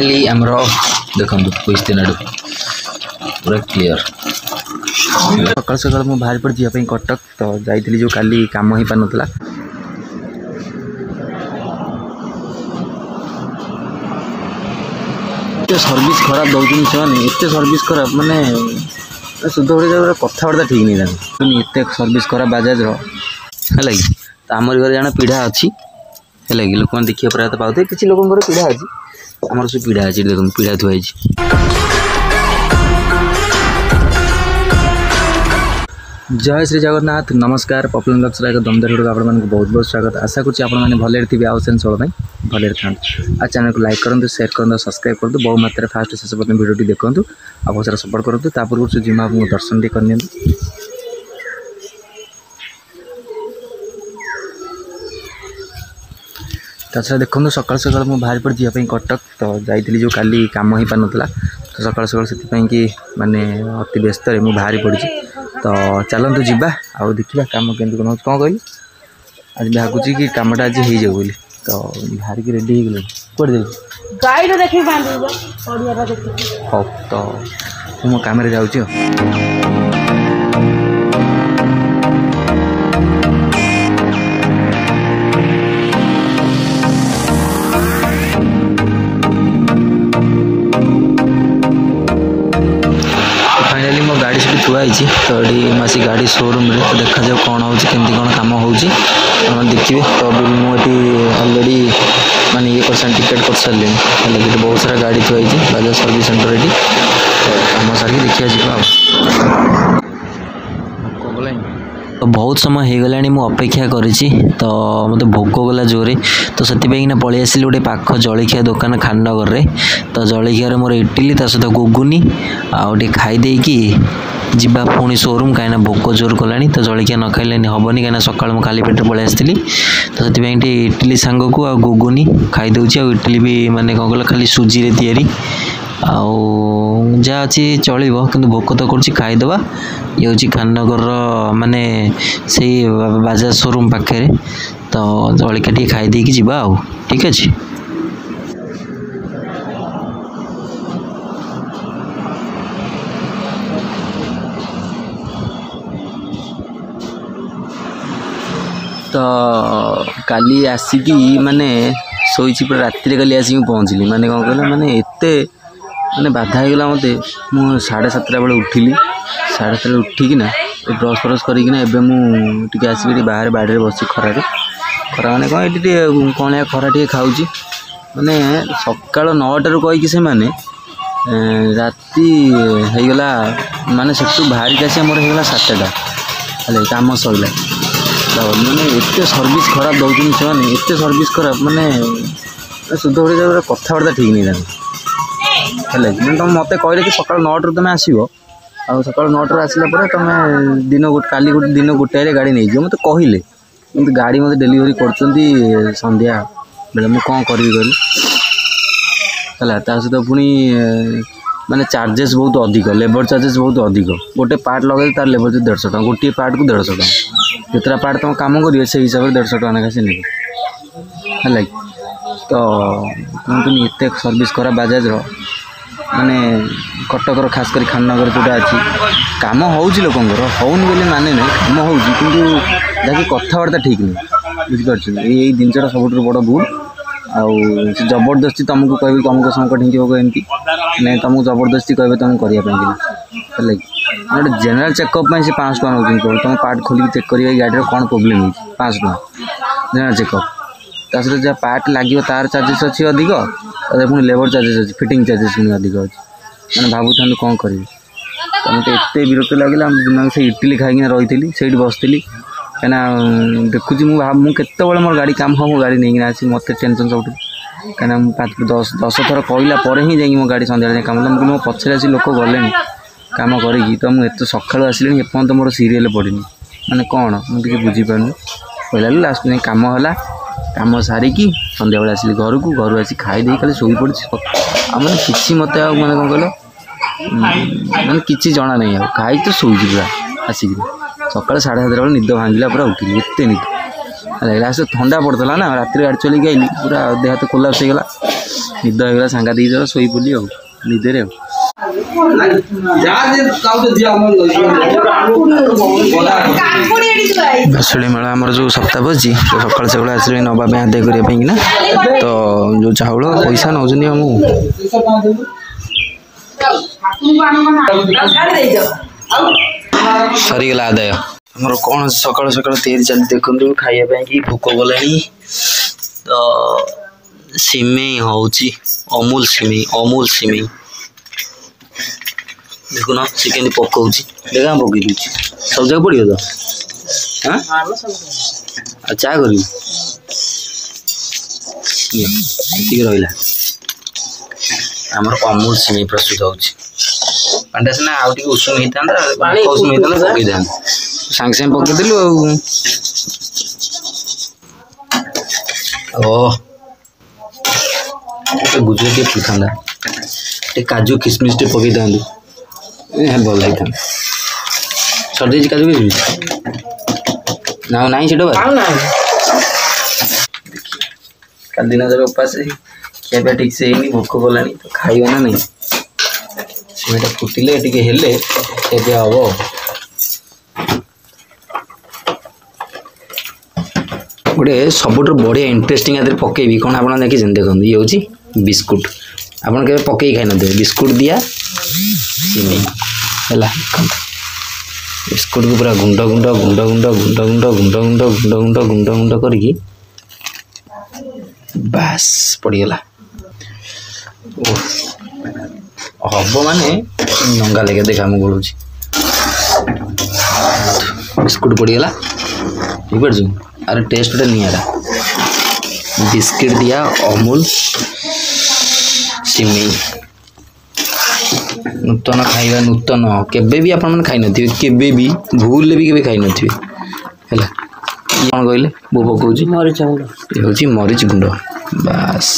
finally आमर देखो question पूरा क्लीयर सकाल सकाल मुझे बाहर पड़ जावाई कटक तो जाइली जो काली काम हो पार नाला सर्विस खराब दौरान से एत सर्विस खराब माने शुद्ध ओडिया कथबार्ता ठीक नहीं जानी एत सर्विस खराब बाजाज है कि तो आमर घर जन पीढ़ा अच्छी है कि लोक देखिए प्रायतः पाते किसी लोक पीढ़ा अच्छी आमर सब पीढ़ा अच्छी देखो पीढ़ा थुआई जय श्री जगन्नाथ नमस्कार पपुलर ब्लॉग्स एक दमदार वीडियो आप बहुत बहुत स्वागत आशा करुँच आपने भले थे आउन षोल भले था आ चैनल को लाइक करूँ शेयर करूँ सब्सक्राइब करूँ बहु मात्रा फास्ट शेष पर्यटन वीडियो देखूँ आ बहुत सारा सपोर्ट करूँ पूर्व से जिमा दर्शन करनी ताछड़ा देखो सकाल सकाल मुझे बाहर पड़ जावाई कटक तो जाइली जो काली काम हो पार नाला तो सकाल सकाल से कि माने अति व्यस्त मुझे बाहरी पड़ी तो चलतु जीवा आउ देखा कम के कौन कहली आज भागुच कि कमटा आज हो जाए बोली तो बाहर की रेडी हो गले कौटे हाँ तो मो कम जाऊँ फाइनाली मो गाड़ी सब थुआई तो ये मासी गाड़ी शोरूम में तो देखा जाए कौन हो केमती कौन कम हो देखिए तो मुझे अलरेडी माने ये कर टिकेट कर सारे है बहुत सारा गाड़ी थुआई बाजाज सर्विस सेंटर ये तो कम सारे देखा जा तो बहुत समय हो गला मुझे अपेक्षा करी तो मत भोक गला जोरे तो से पलि आसिली गोटे पाख जलखिया दुकान खाननगर में तो जलखिया मोर इडली ता सहित गुगुनी आउटे खाईदे कि जीवा पुणी शोरूम कहीं भोक जोर कला तो जलखिया न खाइले हेनी कहीं सकाल मुझे खाली पेट पलि आसती तो से इडली सांग को आ गुगुनी खाईदे इडली भी माने कौन कल खाली सुजी रे तैयारी जहाँ अच्छी चलो कि भोक तो कर खाईदे ये हूँ खाननगर माने से बाजाज शोरूम पाखे तो जलिका टी खाईदे कि जीवा आउ ठीक अच्छे तो काली आसिकी माने शोची पूरा राति काली आसिक पहुँचली माने कौन कहला माने एते माने बाधा होगला मत मु 7:30 बेले उठिली 7:30 उठिकिना ब्रश फ्रश करना मुझे आसिक बाहर बाड़ी में बस खरार खरा माने कौन ये कौन खरा टे खाऊँ माने सकाल 9टार कहीकि से माने राति होगला माने से बाहर के आसी मोर होगला 7टा है कम सरला तो मैंने एत सर्विस खराब दौरान से एत सर्विस खराब माने शुद्ध ओडिया कथबार्ता ठीक नहीं जानी है कि तुम मत कहले कि सकाल 9टार तुम आसो आ सकाल 9टार आसला तुम दिन काली गोटे दिन गोटाए गाड़ी नहीं जाओ मत कहले कि गाड़ी मत डेलीवरी कर संध्या बेले मुझे कौन करी कहली है सहित पुणी माने चार्जेस बहुत अधिक लेबर चार्जेस बहुत अधिक गोटे पार्ट लगे तार लेबर चार्ज 150 टका गोटे पार्ट को 150 टका जितना पार्ट तुम कम करेंगे से हिसाब से 150 टका ना से ने है तो कहते एत सर्विस खराब बाजाज माने कटकर खास कर खाननगर जोटा अच्छी कम हो लोकंर होनी बोले माने ना कम हो जहाँकि कथबार्ता ठीक नहीं बुझीपार यही जिनसा सब बड़ भूल आउ जबरदस्ती तुमको कह तुमको संकट हिंदी एमती नहीं तुमको जबरदस्ती कहे तुम करने है गोटे जेनेल चेकअप से 500 टका नौ तुम पार्ट खोलिक चेक कर गाड़ी कौन प्रोब्लेम हो 500 टका जेनेल चेकअप ता सहित जहाँ पार्ट लगे तार चार्जेस अच्छी अधिक पुणी लेबर चार्जेस अच्छी फिटिंग चार्जेस पुणी अधिक अच्छी मैंने भावुँ कौन करी तो मत एत विरक्त लगे से इडली खाई रही से बसती कहीं देखुची मुझे मोर गाड़ी काम हो गाड़ी नहीं आसी मत टेंशन सब कहीं 10 थर कहला ही जाइए मो गाड़ी सन्ध्या कम मुझे मो पचर आसी लोक गले कम करी तो मुझे सका आसिले एपर्त मोर सीरियल पड़नी मैंने कौन मुझे बुझीपार कहला लास्ट नहीं कम है कम सारिकी सन्ध्या बेले आसिली घर को घर आसी खाई खाली शोई पड़ी मैंने किसी मत मैंने कौन कहल मैंने किसी जना नहीं खाई तो शोची पूरा आसिक सकाल 7:30 बेले निद भांगिला पूरा उठिली एत निद लास्ट ठंडा पड़ता ना रात गाड़ी चलिक आइली पूरा देह हाथ कोलाप्स होगा निद होगा सांगा दी जरा शोई पड़ी निदे भसुड़ी मेला आमर जो सप्ताह बजी तो सकाल सकाल आस नवाब आदाय करने तो जो चाउल पैसा नौ सरीगला आदाय आमर कौन सकाल सकाल तैयारी चली देखते खाइबापी भोक गला तो सिमेई होची अमूल सिमेई देखुन सी के पकाऊँ देखा पकई दूँ सब जगह पड़ो तो हाँ चा कर रहा आमर अमूल सिमेई प्रस्तुत होटा सीना आउ टे उषुम होता उषुम होता पकई था सांगे सांगे पकईदेलु गुजराती पीता काजू किसमिश टे पकई था भल होता सर्दी काजू किसमिश ना ना कल दिन जब उपास खियापा ठीक से भोक गला तो खाइबा ना नहीं सीमेटा फुटिले टिके हेले खियापा हम गोटे सबुठ बढ़िया इंटरेस्टिंग आदि पकेबी कौन आप देखिए देखो ये हूँ बिस्कुट आपड़ के पकई खाई नथिबे बिस्कुट दिया सिमेई है बिस्कुट को पूरा गुंड गुंड गुंड गुंड गुंड गुंड गुंड गुंड गुंड गुंड गुंड गुंड करके बास पड़गला हम माने नंगा लगे देखा मुझे गोलूँ बिस्कुट पड़गला बुझिपार अरे टेस्ट गोटे निरा बिस्किट दिया अमूल सिमेई नूतन खाइबा नूतन केबे भी आपण खाई नथिबे केबे भी भूल भी केबे खाई नथिबे हैला कौन कहले बो पकाउची मरीच गुंड ये होची मरीच गुंड बस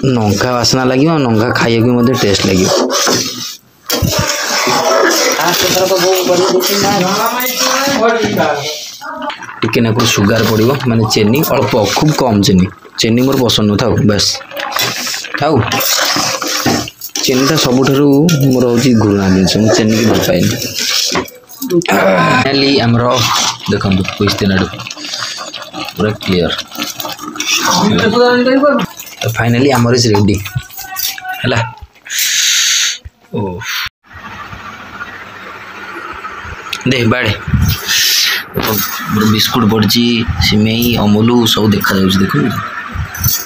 नंगा वासना लगे नंगा खाइए भी मते टेस्ट लगे टिके नाकुर सुगार पड़ो माने चीनी अल्प खूब कम चीनी मोर पसंद न था बस थाऊ चीनीटा सबुठ मोर हूँ घृणा जिन मुझे चीनी की भल पाए आमर देखो क्वेश्चन पूरा क्लियर फाइनाली आमर इज रेडी है दे बाड़े बिस्कुट पड़ी सिमेई अमूल सब देखा देख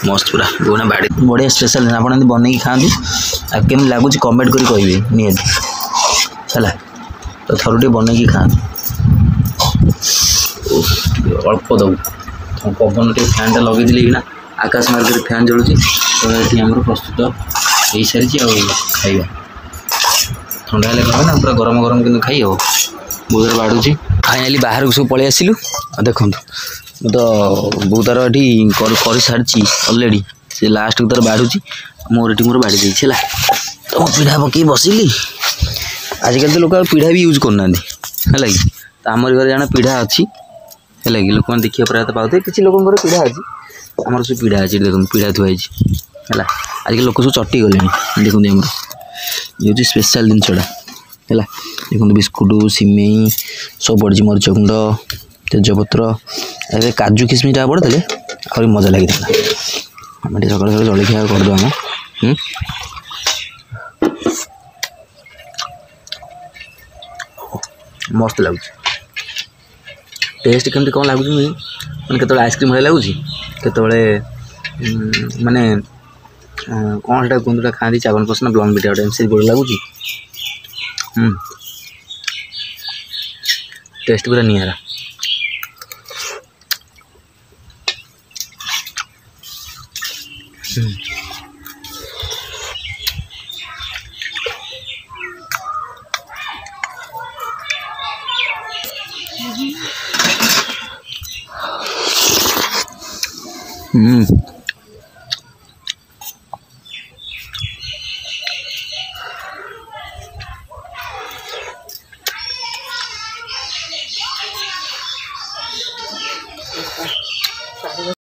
मस्त पूरा गोना बाड़ी बढ़िया स्पेशल आप बनई खाँति आम लगुच कमेंट कर कहे निहती है तो थरुटे बनई खाँति अल्प दब पवन टे फैन टा लगे कि आकाश मार्ग फैन जलुची तो ये आम प्रस्तुत हो सारी खाइबा ठंडा हेल्ले कह ना पूरा गरम गरम कि खाई हो बहुत बाढ़ुची फाइनाली बाहर को सब पलि आसिलु देखु तो बहुत तार ये कर सारी अलरेडी से लास्ट तार बाढ़ुची मोर ये मोर बाड़ी देला तो पीढ़ा पकई बसिली आजिकल तो लोग पीढ़ा भी यूज करना है कि तो आम घर जाना पीढ़ा अच्छी है कि लोक देखिए प्रायतः पाते किसी लोक पीढ़ा अच्छी आमर सब पीढ़ा अच्छी देखो पीढ़ा थुआई है आजिकल लोक सब चटी गले देखते आम ये हूँ स्पेशल जिनसा है देखो बिस्कुट सिमेई सब पड़ी मरीच गुंड तेजपत्र काजू किसमिश पड़े आहरी मजा लगी आम सकाल सकाल जलखिया करदे आम मस्त लगुच टेस्ट केमती कौन लगुच मैंने केत आइसक्रीम भाई लगुच केत माने कौन से कहते खाती चावल पसंद ब्लॉन बिटा गोटे से बढ़िया लगुच टेस्ट पूरा निरा